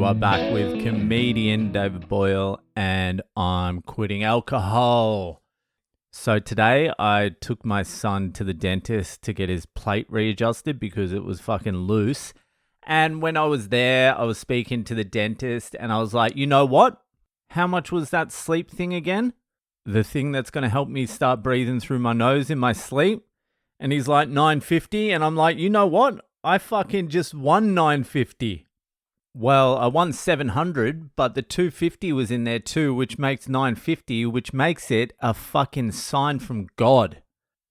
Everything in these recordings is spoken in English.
are back with comedian David Boyle, and I'm quitting alcohol. So today I took my son to the dentist to get his plate readjusted because it was fucking loose. And when I was there, I was speaking to the dentist and I was like, you know what? How much was that sleep thing again? The thing that's going to help me start breathing through my nose in my sleep? And he's like, $950. And I'm like, you know what? I fucking just won $950. Well, I won $700, but the $250 was in there too, which makes $950, which makes it a fucking sign from God.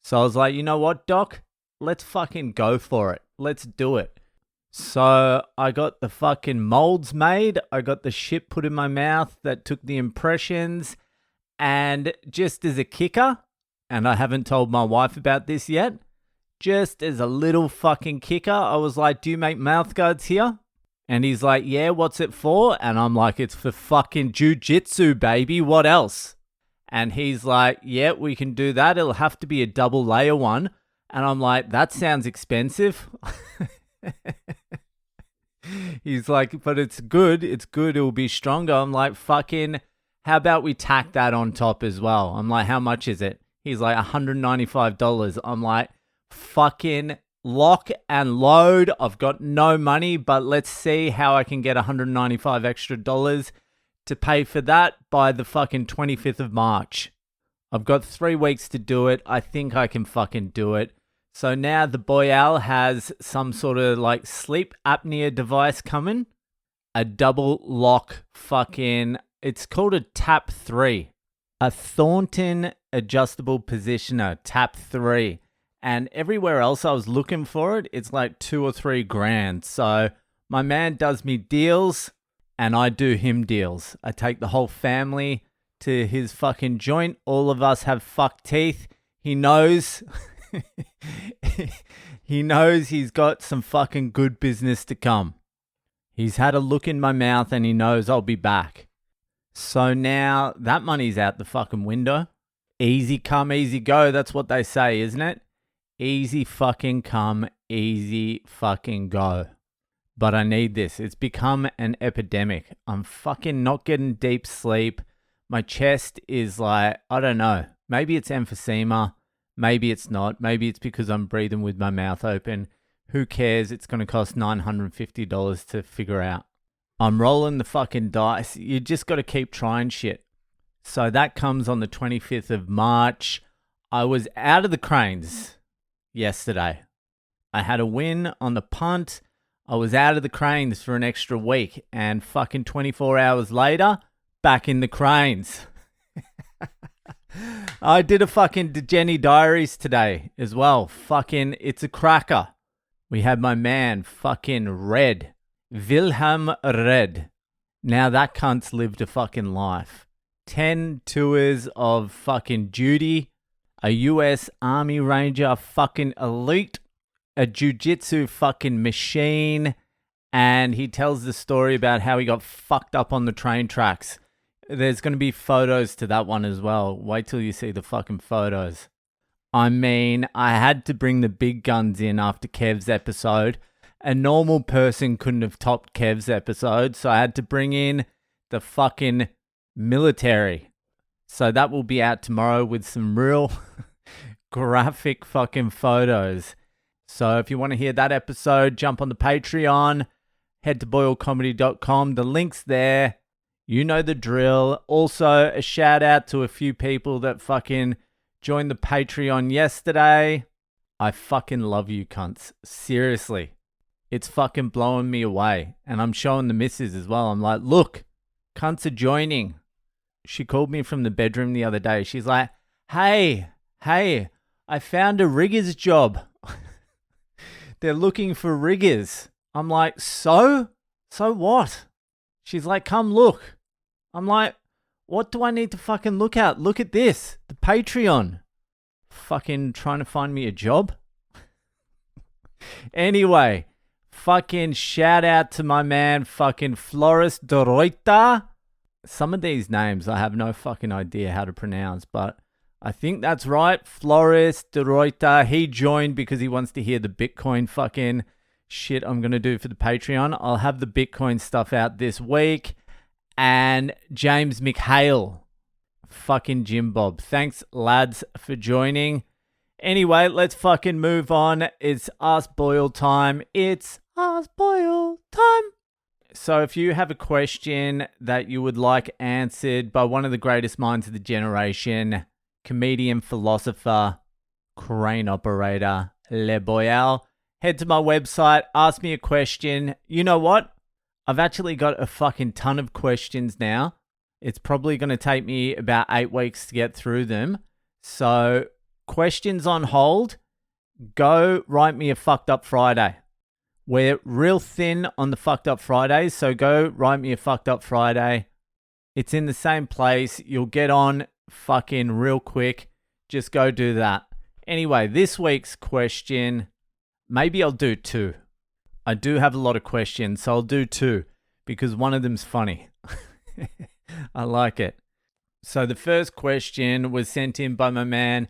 So I was like, you know what, Doc? Let's fucking go for it. Let's do it. So I got the fucking molds made. I got the shit put in my mouth that took the impressions. And just as a kicker, and I haven't told my wife about this yet, just as a little fucking kicker, I was like, do you make mouth guards here? And he's like, yeah, what's it for? And I'm like, it's for fucking jujitsu, baby. What else? And he's like, yeah, we can do that. It'll have to be a double layer one. And I'm like, that sounds expensive. He's like, but it's good. It's good. It'll be stronger. I'm like, fucking, how about we tack that on top as well? I'm like, how much is it? He's like, $195. I'm like, fucking lock and load. I've got no money, but let's see how I can get $195 extra to pay for that by the fucking 25th of March. I've got 3 weeks to do it. I think I can fucking do it. So now the Boyle has some sort of like sleep apnea device coming. A double lock fucking, it's called a TAP 3. A Thornton adjustable positioner, TAP 3. And everywhere else I was looking for it, it's like $2 or $3 grand. So my man does me deals and I do him deals. I take the whole family to his fucking joint. All of us have fuck teeth. He knows. He knows he's got some fucking good business to come. He's had a look in my mouth and he knows I'll be back. So now that money's out the fucking window. Easy come, easy go. That's what they say, isn't it? Easy fucking come, easy fucking go. But I need this. It's become an epidemic. I'm fucking not getting deep sleep. My chest is like, I don't know. Maybe it's emphysema. Maybe it's not. Maybe it's because I'm breathing with my mouth open. Who cares? It's going to cost $950 to figure out. I'm rolling the fucking dice. You just got to keep trying shit. So that comes on the 25th of March. I was out of the cranes yesterday. I had a win on the punt. I was out of the cranes for an extra week, and fucking 24 hours later, back in the cranes. I did a fucking Jenny Diaries today as well. Fucking, it's a cracker. We had my man, fucking Red. Wilhelm Red. Now that cunt's lived a fucking life. 10 tours of fucking duty. A US Army Ranger fucking elite, a jiu-jitsu fucking machine, and he tells the story about how he got fucked up on the train tracks. There's going to be photos to that one as well. Wait till you see the fucking photos. I mean, I had to bring the big guns in after Kev's episode. A normal person couldn't have topped Kev's episode, so I had to bring in the fucking military. So that will be out tomorrow with some real graphic fucking photos. So if you want to hear that episode, jump on the Patreon, head to boylecomedy.com. The link's there. You know the drill. Also, a shout out to a few people that fucking joined the Patreon yesterday. I fucking love you cunts. Seriously. It's fucking blowing me away. And I'm showing the missus as well. I'm like, look, cunts are joining. She called me from the bedroom the other day. She's like, hey, I found a rigger's job. They're looking for riggers. I'm like, so? So what? She's like, come look. I'm like, what do I need to fucking look at? Look at this. The Patreon. Fucking trying to find me a job? Anyway, fucking shout out to my man, fucking Floris de Reuter. Some of these names I have no fucking idea how to pronounce, but I think that's right. Floris de Reuter. He joined because he wants to hear the Bitcoin fucking shit I'm going to do for the Patreon. I'll have the Bitcoin stuff out this week. And James McHale, fucking Jim Bob. Thanks, lads, for joining. Anyway, let's fucking move on. It's Ask Boyle time. It's Ask Boyle time. So if you have a question that you would like answered by one of the greatest minds of the generation, comedian, philosopher, crane operator, Le Boyle, head to my website, ask me a question. You know what? I've actually got a fucking ton of questions now. It's probably going to take me about 8 weeks to get through them. So, questions on hold, go write me a fucked up Friday. We're real thin on the fucked up Fridays, so go write me a fucked up Friday. It's in the same place. You'll get on fucking real quick. Just go do that. Anyway, this week's question, maybe I'll do 2. I do have a lot of questions, so I'll do 2 because one of them's funny. I like it. So the first question was sent in by my man,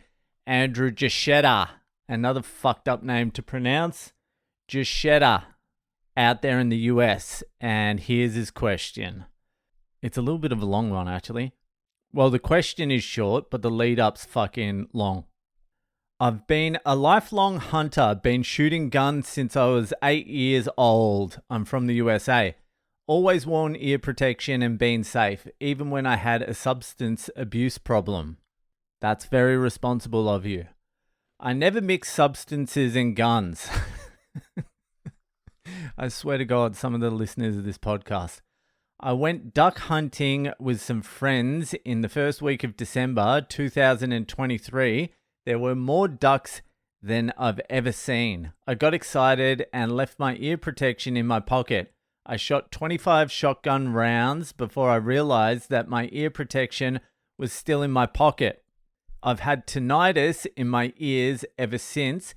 Andrew Jashetta. Another fucked up name to pronounce. Jashetta, out there in the US. And here's his question. It's a little bit of a long one, actually. Well, the question is short, but the lead-up's fucking long. I've been a lifelong hunter, been shooting guns since I was 8 years old. I'm from the USA. Always worn ear protection and been safe, even when I had a substance abuse problem. That's very responsible of you. I never mix substances and guns. I swear to God, some of the listeners of this podcast. I went duck hunting with some friends in the first week of December 2023. There were more ducks than I've ever seen. I got excited and left my ear protection in my pocket. I shot 25 shotgun rounds before I realized that my ear protection was still in my pocket. I've had tinnitus in my ears ever since,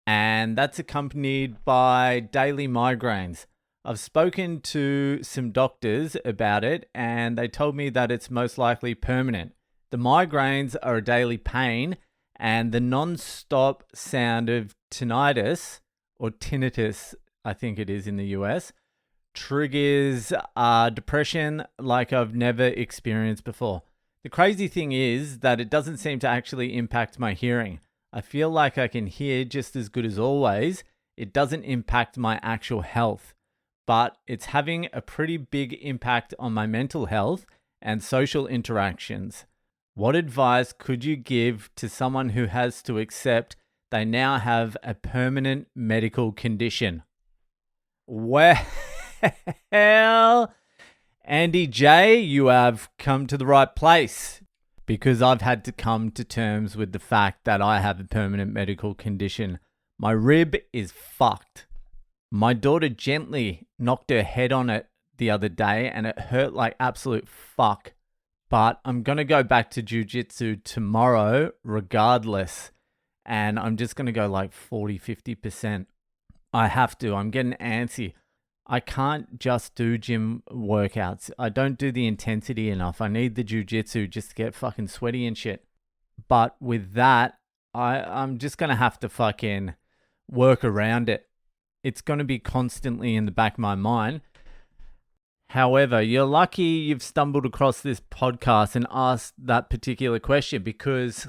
and that's accompanied by daily migraines. I've spoken to some doctors about it, and they told me that it's most likely permanent. The migraines are a daily pain, and the non-stop sound of tinnitus, or tinnitus, I think it is in the US, triggers depression like I've never experienced before. The crazy thing is that it doesn't seem to actually impact my hearing. I feel like I can hear just as good as always. It doesn't impact my actual health, but it's having a pretty big impact on my mental health and social interactions. What advice could you give to someone who has to accept they now have a permanent medical condition? Well, Andy J, you have come to the right place, because I've had to come to terms with the fact that I have a permanent medical condition. My rib is fucked. My daughter gently knocked her head on it the other day and it hurt like absolute fuck. But I'm going to go back to jiu-jitsu tomorrow regardless. And I'm just going to go like 40-50%. I have to. I'm getting antsy. I can't just do gym workouts. I don't do the intensity enough. I need the jiu-jitsu just to get fucking sweaty and shit. But with that, I'm just going to have to fucking work around it. It's going to be constantly in the back of my mind. However, you're lucky you've stumbled across this podcast and asked that particular question, because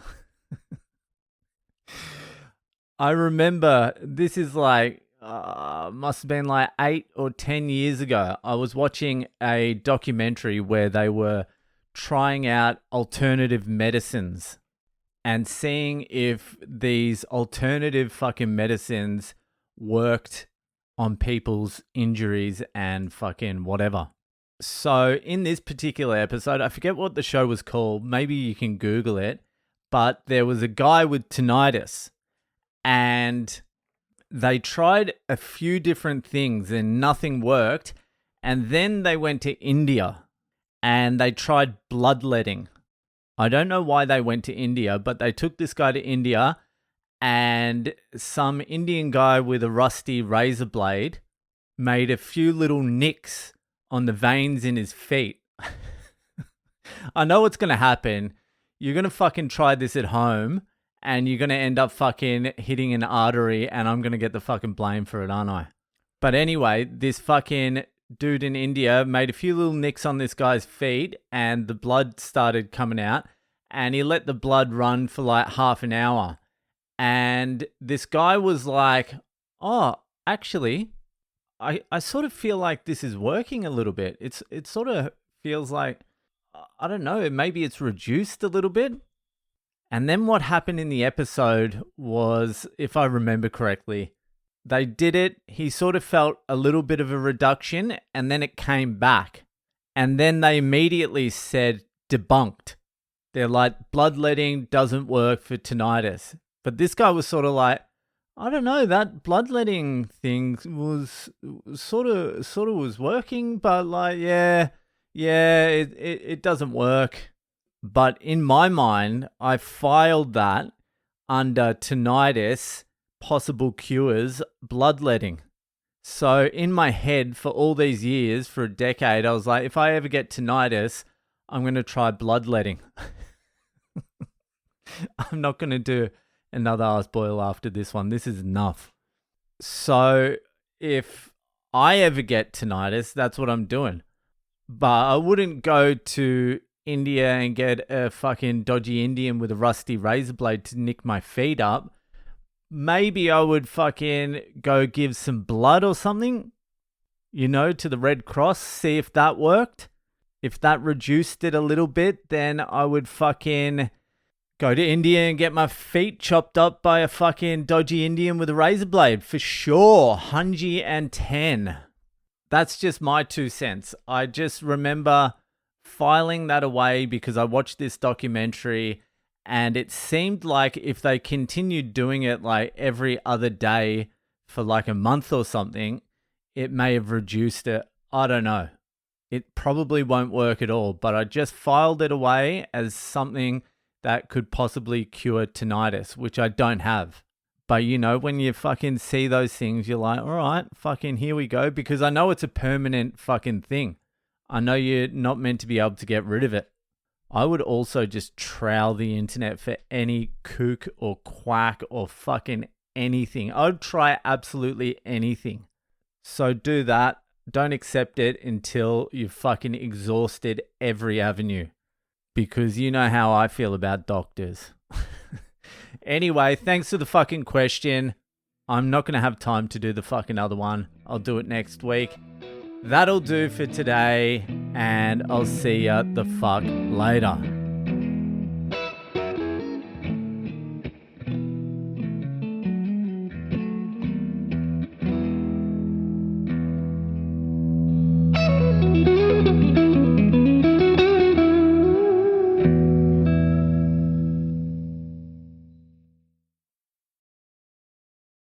I remember this is like, must have been like 8 or 10 years ago. I was watching a documentary where they were trying out alternative medicines and seeing if these alternative fucking medicines worked on people's injuries and fucking whatever. So in this particular episode, I forget what the show was called. Maybe you can Google it. But there was a guy with tinnitus and they tried a few different things and nothing worked. And then they went to India and they tried bloodletting. I don't know why they went to India, but they took this guy to India and some Indian guy with a rusty razor blade made a few little nicks on the veins in his feet. I know what's going to happen. You're going to fucking try this at home and you're going to end up fucking hitting an artery and I'm going to get the fucking blame for it, aren't I? But anyway, this fucking dude in India made a few little nicks on this guy's feet and the blood started coming out, and he let the blood run for like half an hour. And this guy was like, oh, actually, I sort of feel like this is working a little bit. It sort of feels like, I don't know, maybe it's reduced a little bit. And then what happened in the episode was, if I remember correctly, they did it. He sort of felt a little bit of a reduction and then it came back. And then they immediately said debunked. They're like, bloodletting doesn't work for tinnitus. But this guy was sort of like, I don't know, that bloodletting thing was sort of was working, but like, yeah, it doesn't work. But in my mind, I filed that under tinnitus, possible cures, bloodletting. So in my head for all these years, for a decade, I was like, if I ever get tinnitus, I'm going to try bloodletting. I'm not going to do another Ask Boyle after this one. This is enough. So if I ever get tinnitus, that's what I'm doing. But I wouldn't go to India and get a fucking dodgy Indian with a rusty razor blade to nick my feet up. Maybe I would fucking go give some blood or something, to the Red Cross, see if that worked. If that reduced it a little bit, then I would fucking go to India and get my feet chopped up by a fucking dodgy Indian with a razor blade. For sure. 110. That's just my 2 cents. I just remember filing that away because I watched this documentary and it seemed like if they continued doing it like every other day for like a month or something, it may have reduced it. I don't know. It probably won't work at all, but I just filed it away as something that could possibly cure tinnitus, which I don't have. But when you fucking see those things, you're like, all right, fucking here we go, because I know it's a permanent fucking thing. I know you're not meant to be able to get rid of it. I would also just trowel the internet for any kook or quack or fucking anything. I would try absolutely anything. So do that. Don't accept it until you've fucking exhausted every avenue. Because you know how I feel about doctors. Anyway, thanks for the fucking question. I'm not going to have time to do the fucking other one. I'll do it next week. That'll do for today, and I'll see ya the fuck later.